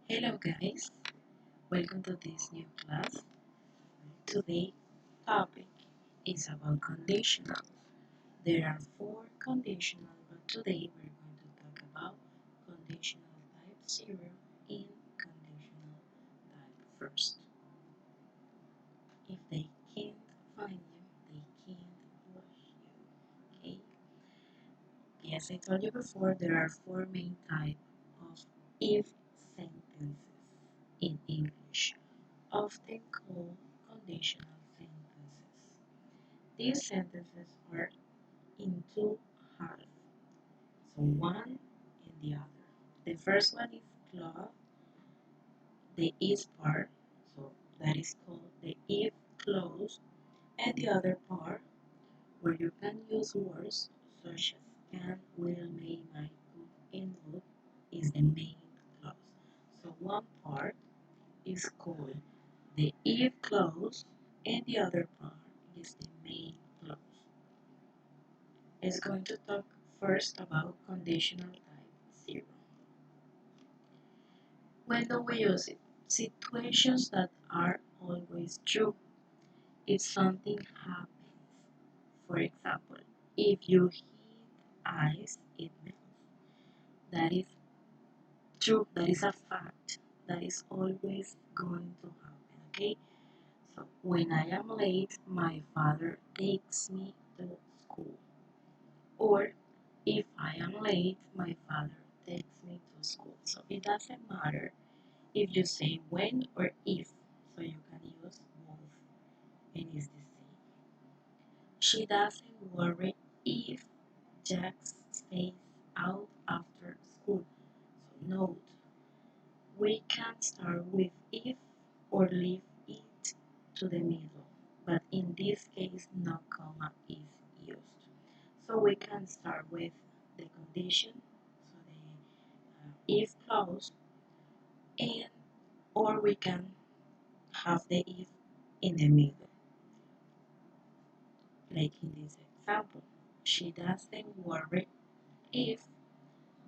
Hello guys, welcome to this new class. Today topic is about conditional. There are four conditional, but today we're going to talk about conditional type 0 and conditional type first. If they can't find you, they can't rush you. Okay? Yes, I told you before there are four main types of if sentences in English, often called conditional sentences. These sentences are in two halves, so one and the other. The first one is clause, the is part, so that is called the if clause, and the other part, where you can use words such as can, will, may, might, could, and would, is the main clause. So one part is called the if clause, and the other part is the main clause. Let's going to talk first about conditional type 0. When do we use it? Situations that are always true. If something happens, for example, if you heat ice, it melts. That is true, that is a fact, that is always going to happen, okay? So when I am late, my father takes me to school. Or if I am late, my father takes me to school. So it doesn't matter if you say when or if, so you can use both and it's the same. She doesn't worry if Jack stays out after school. So note, we can start with if or leave it to the middle, but in this case no comma is used. So we can start with the condition, so the if clause, and or we can have the if in the middle, like in this example. She doesn't worry if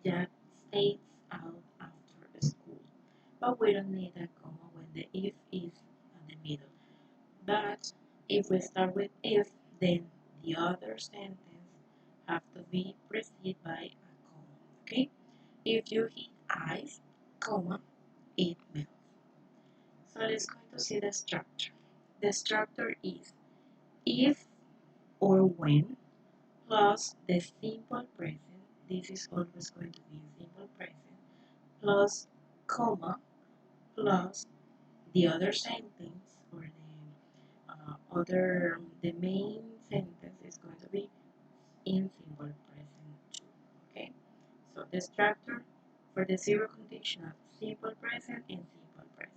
Jack stays out after school. But we don't need a comma when the if is in the middle. But if we start with if, then the other sentence have to be preceded by a comma. Okay? If you hit ice, comma, it melts. So let's go to see the structure. The structure is if or when plus the simple present. This is always going to be simple present plus comma plus the other sentence or the main sentence is going to be in simple present too. Okay, so the structure for the zero conditional, simple present and simple present,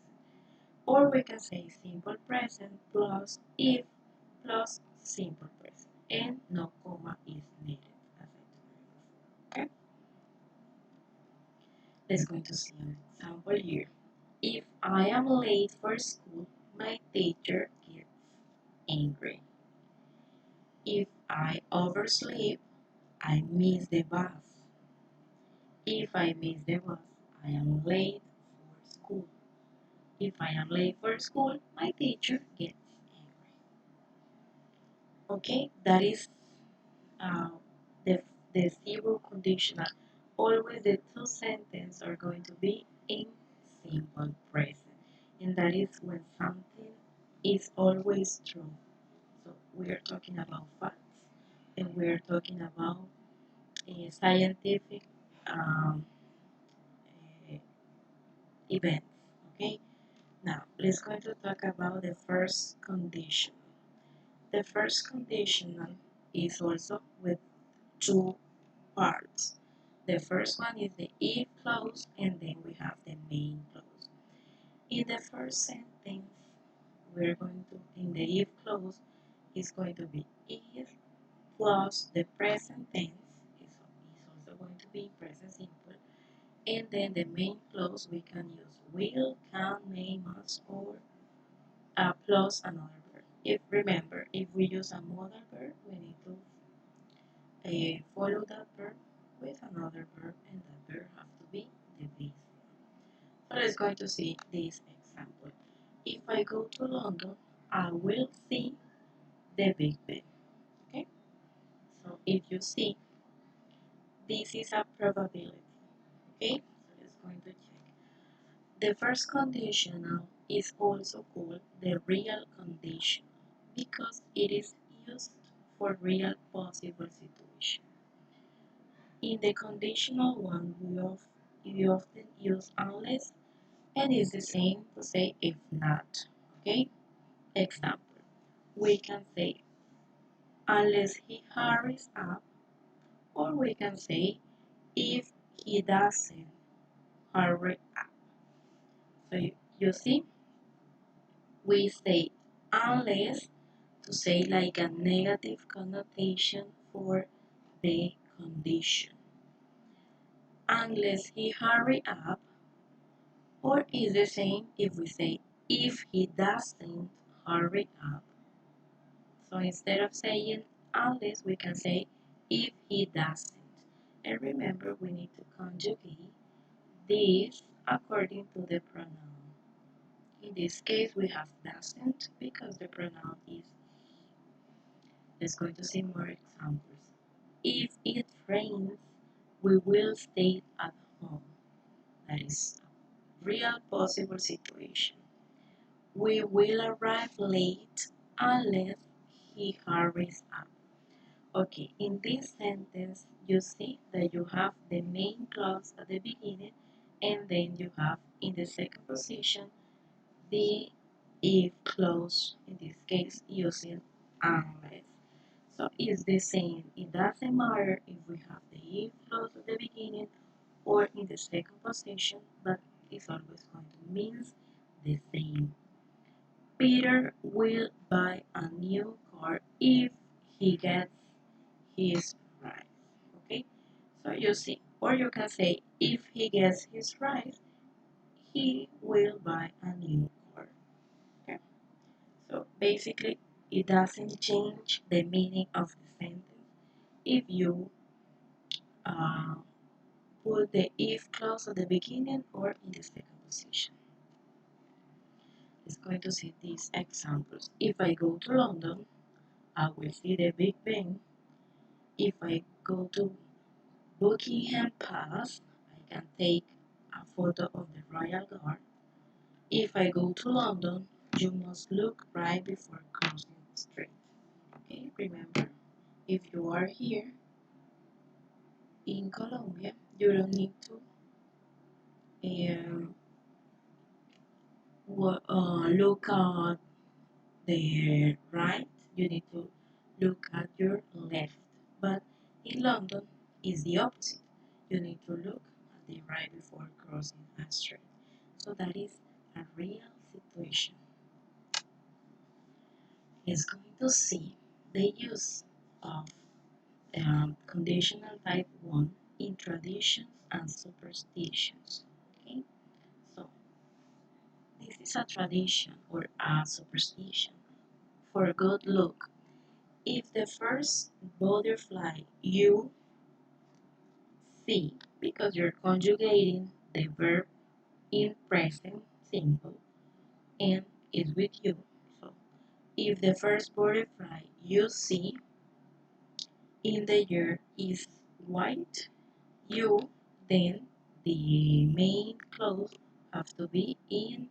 or we can say simple present plus if plus simple present, and no comma is needed, as I told you before. Okay, let's go to see an example here. If I am late for school, my teacher gets angry. If I oversleep, I miss the bus. If I miss the bus, I am late for school. If I am late for school, my teacher gets angry. Okay, that is uh, the, the zero conditional. Always the two sentences are going to be in simple present. And that is when something is always true. So we are talking about facts and we are talking about scientific um, uh, events. Okay, now let's go to talk about the first condition. The first conditional is also with two parts. The first one is the if clause, and then we have the main clause. In the first sentence, we're going to, in the if clause, is going to be if plus the present tense is also going to be present simple, and then the main clause we can use will, can, may, must, or plus another verb. If remember, if we use a modal verb, we need to follow that verb with another verb, and that verb have to be the base form. So let's going to see this example. If I go to London, I will see the Big Ben. Okay? So if you see, this is a probability. Okay? So let's going to check. The first conditional is also called the real conditional because it is used for real possible situations. In the conditional one, we often use unless and it's the same to say if not. Okay? Example. We can say unless he hurries up, or we can say if he doesn't hurry up. So you see, we say unless to say like a negative connotation for the condition. Unless he hurry up, or is the same if we say if he doesn't hurry up. So instead of saying unless, we can say if he doesn't. And remember, we need to conjugate this according to the pronoun. In this case, we have doesn't because the pronoun is. Let's go to see more examples. If it rains, we will stay at home. That is a real possible situation. We will arrive late unless he hurries up. Okay, in this sentence, you see that you have the main clause at the beginning and then you have in the second position the if clause, in this case using unless. So it's the same. It doesn't matter if we have the if clause at the beginning or in the second position, but it's always going to mean the same. Peter will buy a new car if he gets his prize. Okay, so you see, or you can say if he gets his prize, he will buy a new car. Okay, so basically, it doesn't change the meaning of the sentence if you uh, put the if clause at the beginning or in the second position. Let's going to see these examples. If I go to London, I will see the Big Ben. If I go to Buckingham Palace, I can take a photo of the Royal Guard. If I go to London, you must look right before crossing the street. Okay, remember, if you are here in Colombia, you don't need to um, look at the right, you need to look at your left. But in London, it's the opposite. You need to look at the right before crossing a street. So that is a real situation. Is going to see the use of conditional type 1 in traditions and superstitions. Okay, so this is a tradition or a superstition for good luck. If the first butterfly you see, because you're conjugating the verb in present simple and is with you. So if the first butterfly you see in the year is white, you, then the main clause have to be in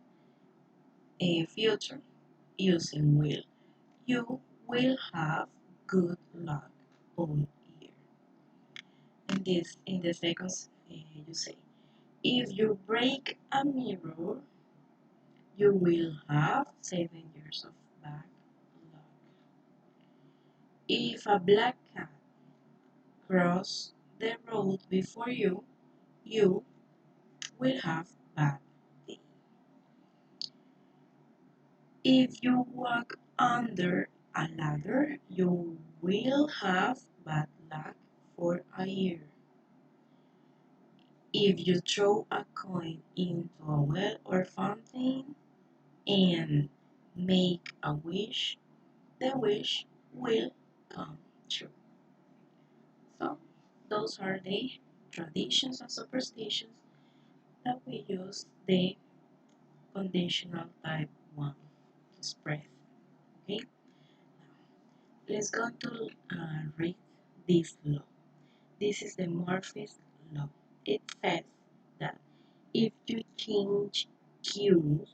a future using will. You will have good luck all year. In the second, you say, if you break a mirror, you will have 7 years of bad luck. If a black cat crosses the road before you, you will have bad day. If you walk under a ladder, you will have bad luck for a year. If you throw a coin into a well or fountain and make a wish, the wish will come true. So, those are the traditions and superstitions that we use the conditional type 1 express. Okay, let's go to read this law. This is the Murphy's law. It says that if you change Q,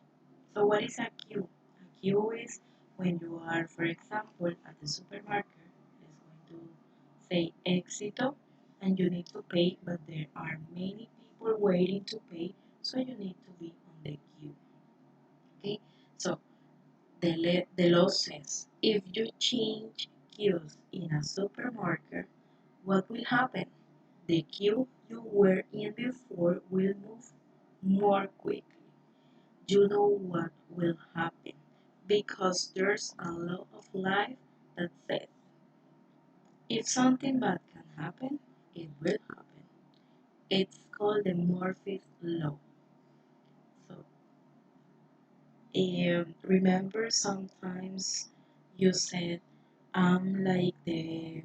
so what is a Q? A Q is when you are, for example, at the supermarket, it's going to say éxito, and you need to pay, but there are many people waiting to pay, so you need to be on the queue. Okay, so the law says if you change queues in a supermarket, what will happen? The queue you were in before will move more quickly. You know what will happen because there's a law of life that says if something bad can happen, it will happen. It's called the Murphy's Law. So, remember sometimes you said, I'm like the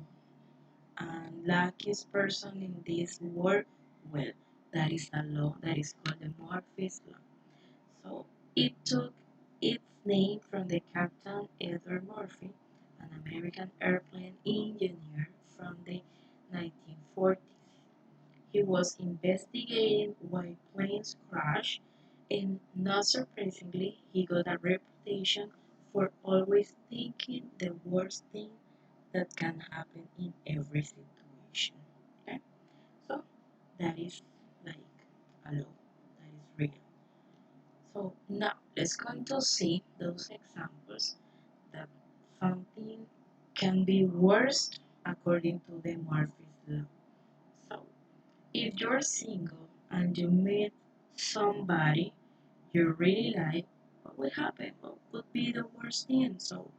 luckiest person in this world. Well, that is a law that is called the Murphy's Law. So it took its name from the Captain Edward Murphy, an American airplane engineer from the 1940s. He was investigating why planes crash, and not surprisingly, he got a reputation for always thinking the worst thing that can happen in every situation. Okay? So that is like a law that is real. So now let's going to see those examples that something can be worse according to the Murphy's law. So if you're single and you meet somebody you really like, what will happen? What would be the worst thing? So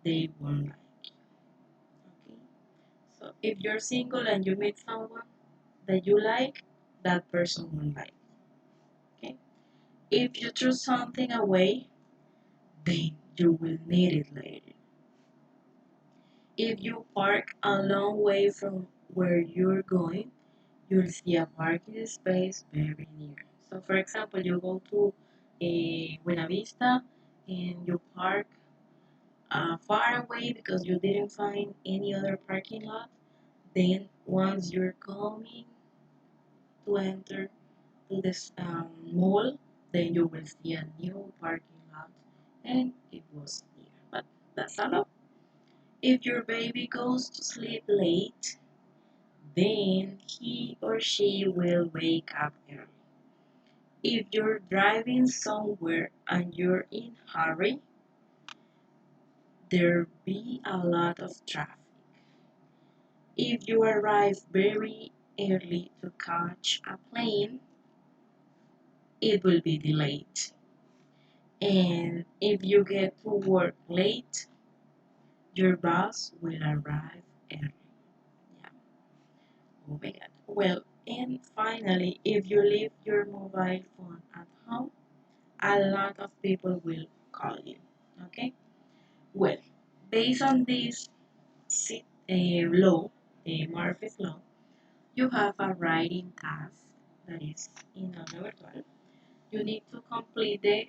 they won't like. Okay. So if you're single and you meet someone that you like, that person won't like. Okay. If you throw something away, then you will need it later. If you park a long way from where you're going, you'll see a parking space very near. So, for example, you go to a Buena Vista and you park far away because you didn't find any other parking lot. Then, once you're coming to enter to this mall, then you will see a new parking lot, and it was near. But that's a lot. If your baby goes to sleep late, then he or she will wake up early. If you're driving somewhere and you're in a hurry, there'll be a lot of traffic. If you arrive very early to catch a plane, it will be delayed. And if you get to work late, your boss will arrive early. Yeah. Oh my God. Well, and finally, if you leave your mobile phone at home, a lot of people will call you. Okay? Well, based on this law, the Murphy's law, you have a writing task that is in number 12. You need to complete the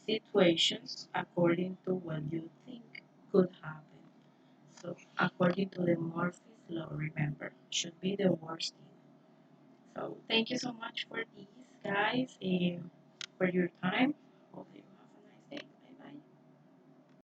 situations according to what you think could happen. So, according to the Murphy's law, remember, should be the worst thing. So, thank you so much for these guys, for your time.